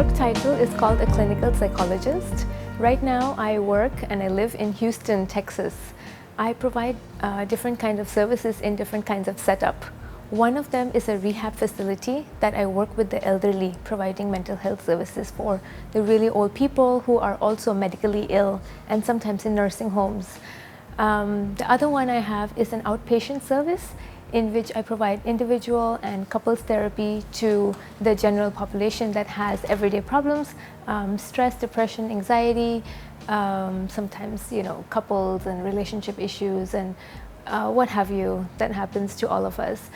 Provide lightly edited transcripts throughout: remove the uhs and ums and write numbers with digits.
work title is called a clinical psychologist. Right now I work and I live in Houston, Texas. I provide different kinds of services in different kinds of setup. One of them is a rehab facility that I work with the elderly, providing mental health services for the really old people who are also medically ill and sometimes in nursing homes. The other one I have is an outpatient service in which I provide individual and couples therapy to the general population that has everyday problems, stress, depression, anxiety, sometimes couples and relationship issues and what have you that happens to all of us.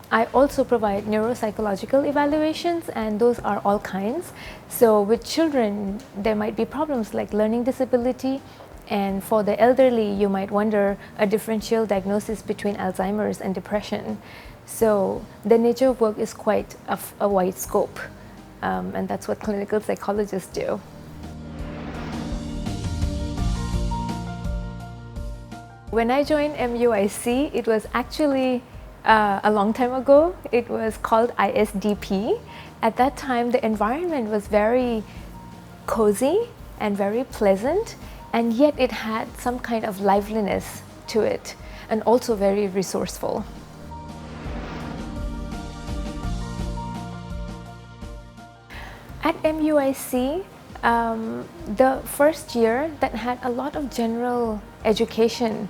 I also provide neuropsychological evaluations, and those are all kinds. So with children there might be problems like learning disability, and for the elderly you might wonder a differential diagnosis between Alzheimer's and depression. So the nature of work is quite a wide scope, and that's what clinical psychologists do. When I joined MUIC, it was actually a long time ago. It was called ISDP. At that time the environment was very cozy and very pleasant, and yet it had some kind of liveliness to it and also very resourceful. At MUIC, the first year that had a lot of general education,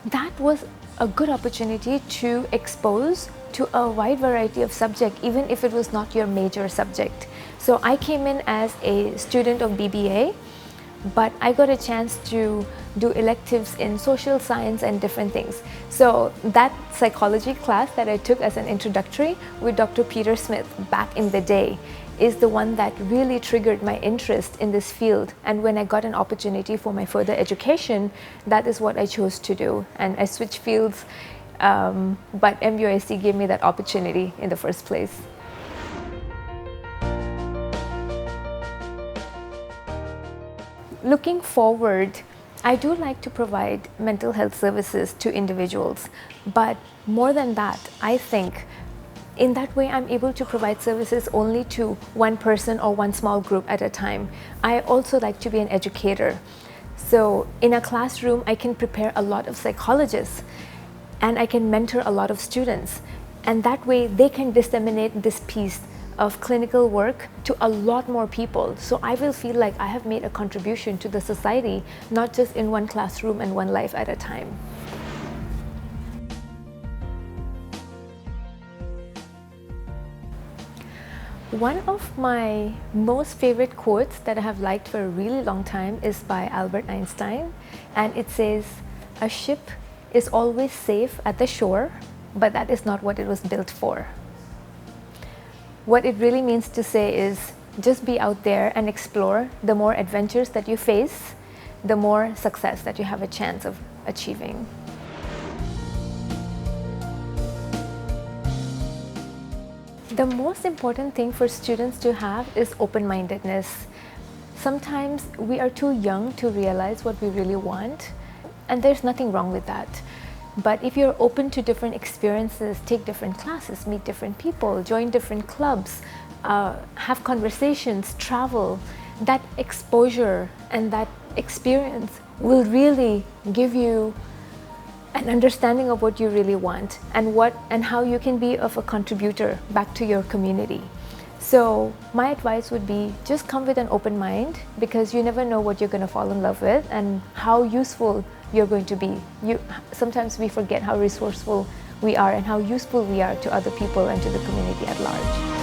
that was a good opportunity to expose to a wide variety of subjects, even if it was not your major subject. So I came in as a student of BBA, but I got a chance to do electives in social science and different things. So that psychology class that I took as an introductory with Dr. Peter Smith back in the day is the one that really triggered my interest in this field. And when I got an opportunity for my further education, that is what I chose to do. And I switched fields, but MUIC gave me that opportunity in the first place. Looking forward, I do like to provide mental health services to individuals, but more than that, I think in that way I'm able to provide services only to one person or one small group at a time. I also like to be an educator. So in a classroom I can prepare a lot of psychologists and I can mentor a lot of students, and that way they can disseminate this piece of clinical work to a lot more people. So I will feel like I have made a contribution to the society, not just in one classroom and one life at a time. One of my most favorite quotes that I have liked for a really long time is by Albert Einstein, and it says, "A ship is always safe at the shore, but that is not what it was built for." What it really means to say is just be out there and explore. The more adventures that you face, the more success that you have a chance of achieving. The most important thing for students to have is open-mindedness. Sometimes we are too young to realize what we really want, and there's nothing wrong with that. But if you're open to different experiences, take different classes, meet different people, join different clubs, have conversations, travel, that exposure and that experience will really give you an understanding of what you really want and how you can be of a contributor back to your community. So my advice would be just come with an open mind, because you never know what you're going to fall in love with and how useful you're going to be. Sometimes we forget how resourceful we are and how useful we are to other people and to the community at large.